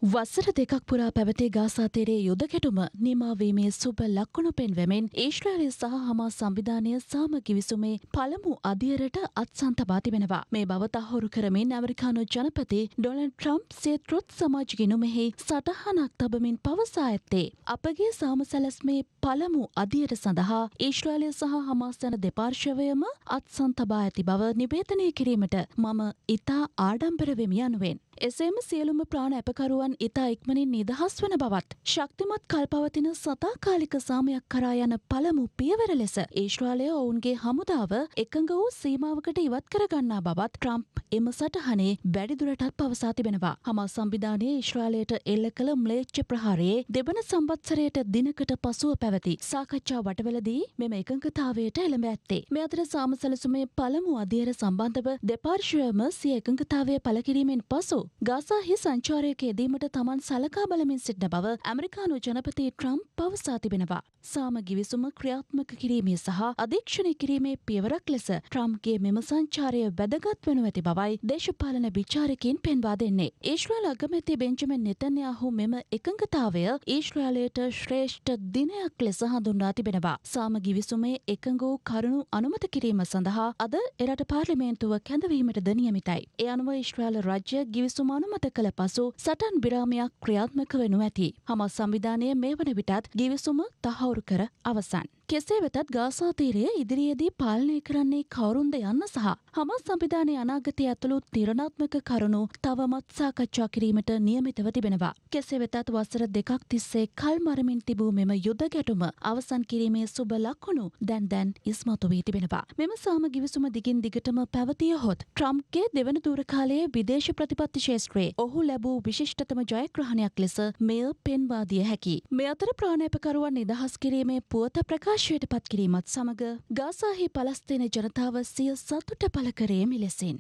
වසර දෙකක් පුරා පැවති ගාසා තීරයේ යුද ගැටුම නිමාවීමේ සුබ ලකුණු පෙන්වමින් ඊශ්‍රායලය සහ හමාස් සංවිධානය සාම කිවිසුමේ පළමු අදියරට අත්සන් තබා තිබෙනවා. මේ බව තහවුරු කරමින් ඇමරිකානු ජනපති ඩොනල්ඩ් ට්‍රම්ප් සිය ට්‍රුත් සමාජ ගිණුමෙහි සටහනක් තබමින් පවසා ඇත්තේ අපගේ සාම සැලැස්මේ පළමු අදියර සඳහා ඊශ්‍රායලය සහ හමාස් යන දෙපාර්ශ්වයම අත්සන් තබා ඇති බව නිවේදනය කිරීමට මම ඉතා ආඩම්බර වෙමි යනුවෙන්. එසේම සියලුම ප්‍රාණ අපකරුවන් ඉතා ඉක්මනින් නිදහස් වන බවත් ශක්තිමත් කල්පවතින සදාකාලික සාමයක් කරා යන පළමු පියවර ලෙස ඊශ්‍රායලය ඔවුන්ගේ හමුදාව එකඟ වූ සීමාවකට ඉවත් කරගන්නා බවත් ට්‍රම්ප් එම සටහනේ වැඩිදුරටත් පවසා තිබෙනවා. හමාස් සංවිධානයේ ඊශ්‍රායලයට එල්ල කළ ම්ලේච්ඡ ප්‍රහාරයේ දෙවන සංවත්සරයට දිනකට පසුව පැවති සාකච්ඡා වටවලදී මෙම එකඟතාවයට එළඹ ඇත්තේ. මේ අතර සාම සැලසුමේ පළමු අදියර සම්බන්ධව දෙපාර්ශ්වයම සිය එකඟතාවය පළ කිරීමෙන් පසු ගාසාහි සංචාරයක යෙදීමට තමන් සලකා බලමින් සිටින බව ඇමරිකානු ජනපති ට්‍රම්ප් පවසා තිබෙනවා. සාම ගිවිසුම ක්‍රියාත්මක කිරීමේ සහ අධීක්ෂණය කිරීමේ පියවරක් ලෙස ට්‍රම්ප්ගේ මෙම සංචාරය වැදගත් වනු ඇති බවයි දේශපාලන විචාරකයින් පෙන්වා දෙන්නේ. ඊශ්‍රායල අගමැති බෙන්ජමින් නෙතන්යාහු මෙම එකඟතාවය ඊශ්‍රායලයට ශ්‍රේෂ්ඨ දිනයක් ලෙස හඳුන්වා තිබෙනවා. සාම ගිවිසුමේ එකඟ වූ කරුණු අනුමත කිරීම සඳහා අද එරට පාර්ලිමේන්තුව කැඳවීමටද නියමිතයි. ඒ අනුව ඊශ්‍රායල රාජ්‍ය ගිවිසුම අනුමත කළ පසු සටන් විරාමයක් ක්‍රියාත්මක වනු ඇති. හමාස් සංවිධානය මේ වන විටත් ගිවිසුම තහවුරු කර අවසන්. කෙසේ වෙතත් ගාසා තීරය ඉදිරියේදී පාලනය කරන්නේ කවුරුන්ද යන්න සහ හමාස් සංවිධානයේ අනාගතය ඇතුළු තීරණාත්මක කරුණු තවමත් සාකච්ඡා කිරීමට නියමිතව තිබෙනවා. කෙසේ වෙතත් වසර දෙකක් තිස්සේ කල් මරමින් තිබූ මෙම යුද ගැටුම අවසන් කිරීමේ සුබ ලකුණු දැන් ඉස්මතු වී තිබෙනවා. මෙම සාම ගිවිසුම දිගින් දිගටම පැවතියහොත් ට්‍රම්ප්ගේ දෙවන දුර කාලයේ විදේශ ප්‍රතිපත්ති ක්ෂේත්‍රයේ ඔහු ලැබූ විශිෂ්ටතම ජයග්‍රහණයක් ලෙස මෙය පෙන්වා දිය හැකියි. මේ අතර ප්‍රාණාපකරුවන් නිදහස් කිරීමේ පුවත ප්‍රකාශයට පත් කිරීමත් සමග ගාසාහි පලස්තීන ජනතාව සිය සතුට පළ කරේ මෙලෙසින්.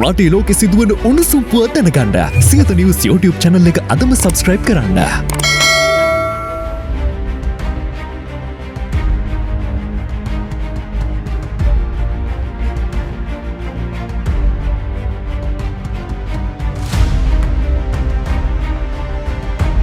රටේ ලෝකෙ සිදුවන උණුසුම් පුවත් දැනගන්න සියත නිවුස් YouTube channel එක අදම subscribe කරන්න.